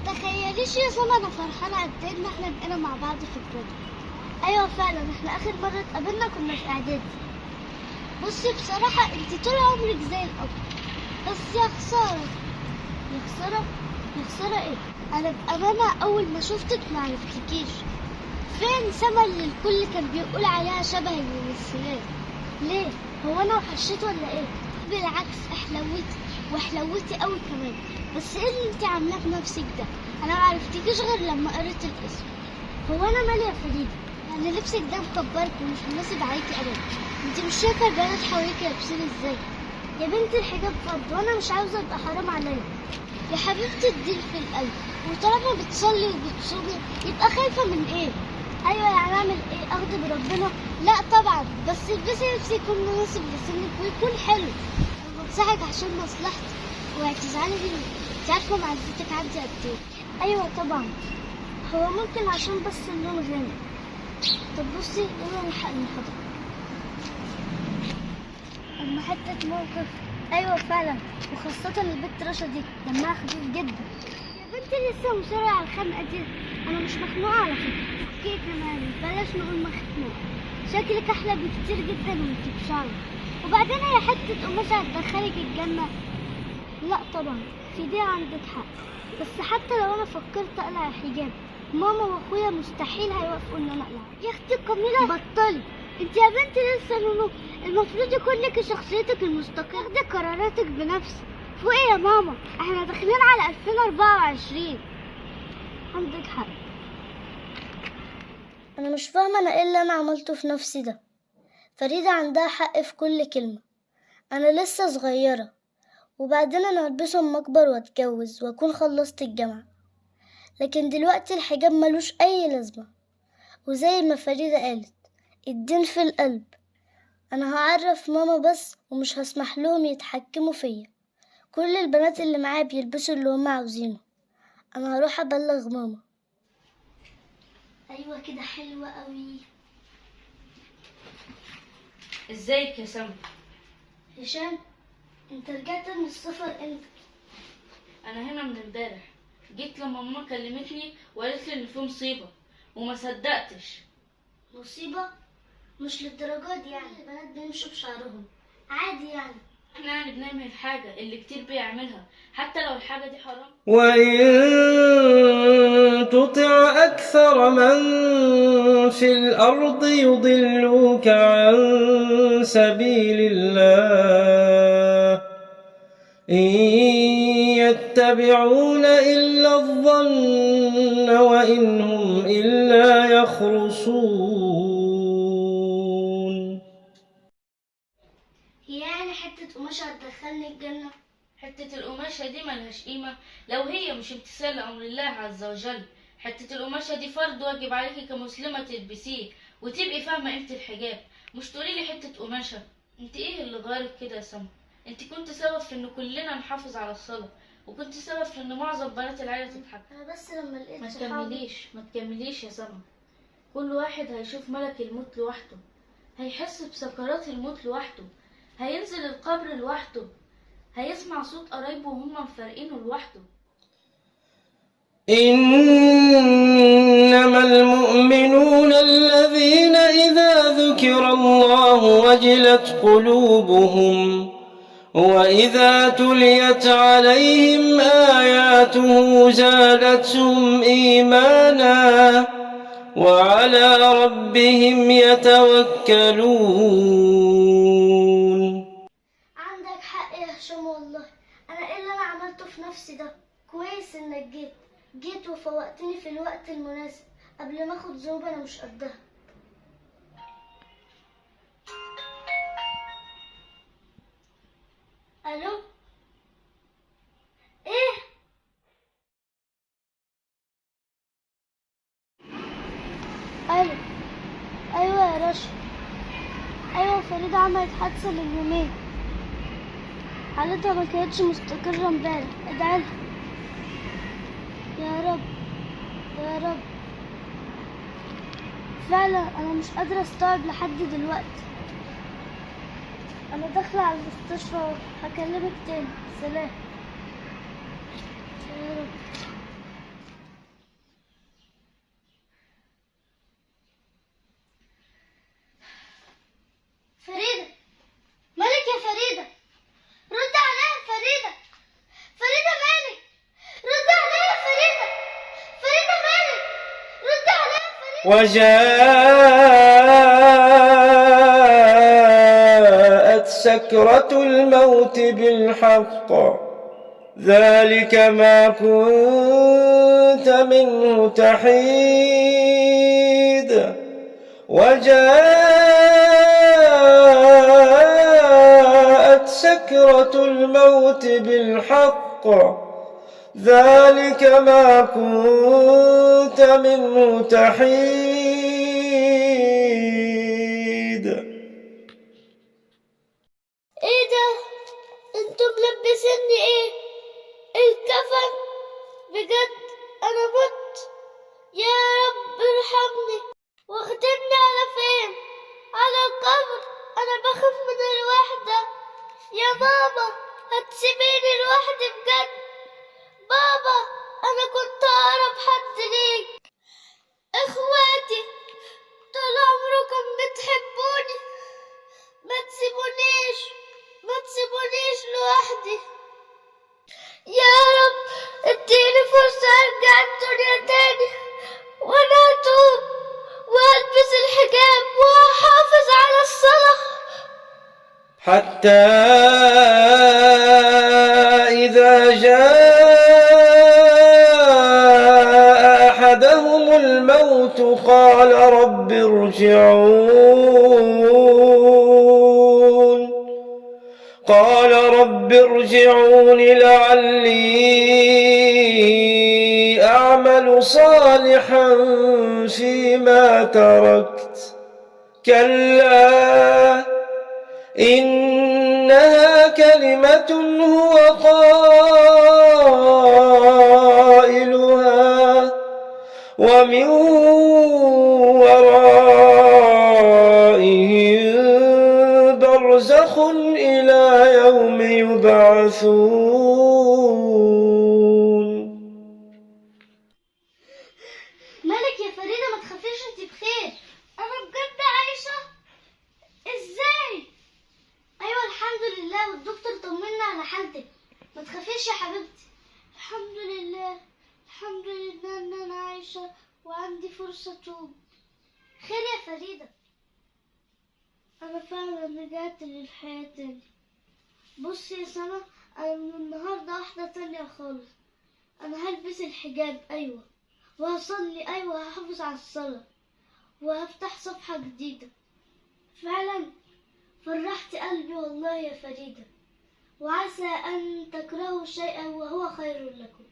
تتخيليش يا سما انا فرحانه قد ايه ان احنا بقينا مع بعض في الجد. ايوه فعلا، احنا اخر مره اتقابلنا كنا في اعدادي. بصي بصراحه انت طول عمرك زي الاب، بس يا خساره. يا خساره؟ يا خساره ايه؟ انا بامانه اول ما شفتك ما عرفتكيش. فين سما اللي الكل كان بيقول عليها شبه الممثلات؟ ليه؟ هو انا وحشيت ولا ايه؟ بالعكس احلوتي، وحلوتي قوي كمان. بس ايه اللي انت عاملاه بنفسك ده؟ انا ما عرفتكيش غير لما قريت الاسم. هو انا مالي يا فريده؟ يعني لبسك ده مكبرك ومش مناسب عليكي ابدا. انت مش شايفه البنات حواليكي لابسين ازاي؟ يا بنتي الحجاب فرض وانا مش عاوزه ابقى حرام عليا. يا حبيبتي الدين في القلب، وطالما بتصلي وبتصومي يبقى خايفه من ايه؟ ايوه يعني اعمل ايه؟ اغضب ربنا؟ لا طبعا، بس البسي لبس يكون مناسب لسنك ويكون حلو. انا بنصحك عشان مصلحتك وهتزعلي مني. انت عارفه معزتك عندي قد ايه؟ ايوه طبعا. هو ممكن عشان بس اللون غامق. طب بصي يلا نلحق المحاضره. اما حته موقف. ايوه فعلا، وخاصه البت رشا دي دمها خفيف جدا. يا بنتي لسه مصرة على الخنقه دي. انا مش مخنوقه على فكره. اوكي كمان بلاش نقول مخنوقه. شكلك احلى بكتير جدا وانتي بشعرك. وبعدين هي حته قماشه هتدخلك الجنه؟ لا طبعا، في دي عندك حق. بس حتى لو انا فكرت اقلع الحجاب، ماما واخويا مستحيل هيوافقوا ان انا اقلع. يا اختي كميله بطلي. انت يا بنتي لسه نونو. المفروض يكون لك شخصيتك المستقله، تاخدي قراراتك بنفسك. فوقي يا ماما، احنا داخلين على 2024. عندك حق. انا مش فاهمه انا ايه اللي انا عملته في نفسي ده. فريده عندها حق في كل كلمه. انا لسه صغيره، وبعدين انا هلبسه اما اكبر واتجوز واكون خلصت الجامعه. لكن دلوقتي الحجاب ملوش اي لازمه. وزي ما فريده قالت، الدين في القلب. انا هعرف ماما بس ومش هسمح لهم يتحكموا فيا. كل البنات اللي معايا بيلبسوا اللي هم عاوزينه. انا هروح ابلغ ماما. ايوه كده حلوه قوي. ازيك يا سما؟ هشام، انت رجعت من السفر امتى؟ انا هنا من امبارح. جيت لما ماما كلمتني وقالت لي ان في مصيبه وما صدقتش. مصيبه؟ مش للدرجات دي يعني. البنات بيمشوا بشعرهم عادي يعني. احنا يعني بنعمل الحاجه اللي كتير بيعملها حتى لو الحاجه دي حرام. وإن تطع أكثر من في الأرض يضلوك عن سبيل الله إن يتبعون إلا الظن وإن هم إلا يخرصون. هي يعني حته قماشه هتدخلني الجنه؟ حته القماشه دي ملهاش قيمه لو هي مش امتثال لامر الله عز وجل. حته القماشه دي فرض واجب عليكي كمسلمه تلبسيه وتبقي فاهمه قيمه الحجاب، مش تقولي لي حته قماشه. انت ايه اللي غيرك كده يا سما؟ انت كنت سبب في ان كلنا نحافظ على الصلاه، وكنت سبب في ان معظم بنات العيله تتحجب. انا بس لما لقيت ما صحابي. تكمليش يا سما. كل واحد هيشوف ملك الموت لوحده، هيحس بسكرات الموت لوحده، هينزل القبر لوحده، هيسمع صوت قرايبه وهم مفارقينه لوحده. إنما المؤمنون الذين إذا ذكر الله وجلت قلوبهم وإذا تليت عليهم آياته زادتهم إيمانا وعلى ربهم يتوكلون. عندك حق يا هشام والله. انا ايه اللي انا عملته في نفسي ده؟ كويس انك جيت وفوقتني في الوقت المناسب قبل ما اخد ذنوب انا مش قدها. الو؟ ايه؟ الو؟ ايوه يا رشا. ايوه فريدة عملت حادثة من يومين. حالتها ما كانتش مستقرة امبارح. ادعيلها يا رب يا رب. فعلا انا مش قادرة استوعب لحد دلوقتي. انا داخلة على المستشفى، هكلمك تاني. سلام. يا رب. وجاءت سكرة الموت بالحق ذلك ما كنت منه تحيد وجاءت سكرة الموت بالحق ذلك ما كنت منه تحيد. ايه ده؟ انتوا ملبسيني ايه؟ الكفن؟ بجد انا مت؟ يا رب ارحمني واخدمني على فين؟ على القبر. انا بخاف من الوحدة يا بابا، هتسيبيني لوحدي بجد؟ بابا انا كنت اقرب حد ليك، اخواتي طول عمركم بتحبوني، ما تسيبونيش لوحدي يا رب. اديني فرصة ارجع الدنيا تاني، وانا هتوب والبس الحجاب وهحافظ على الصلاة. حتى إذا جاء أحدهم الموت قال رب ارجعون لعلي أعمل صالحا فيما تركت كلا إنها كلمة هو قائلها ومن ورائهم برزخ إلى يوم يبعثون. مالك يا فريدة؟ ما تخافيش، انت بخير. انا بجد عايشة؟ ازاي؟ ايوه الحمد لله، والدكتور طمنا على حالتك. ما تخافيش يا حبيبتي. الحمد لله ان انا عايشة وعندي فرصة اتوب. خير يا فريدة؟ انا فعلا رجعت للحياة تاني. بصي يا سما، انا من النهاردة واحدة تانية خالص. انا هلبس الحجاب، ايوه، وهصلي، ايوه، هحافظ على الصلاة، وهفتح صفحة جديدة. فعلا فرحت قلبي والله يا فريدة، وعسى أن تكرهوا شيئا وهو خير لكم.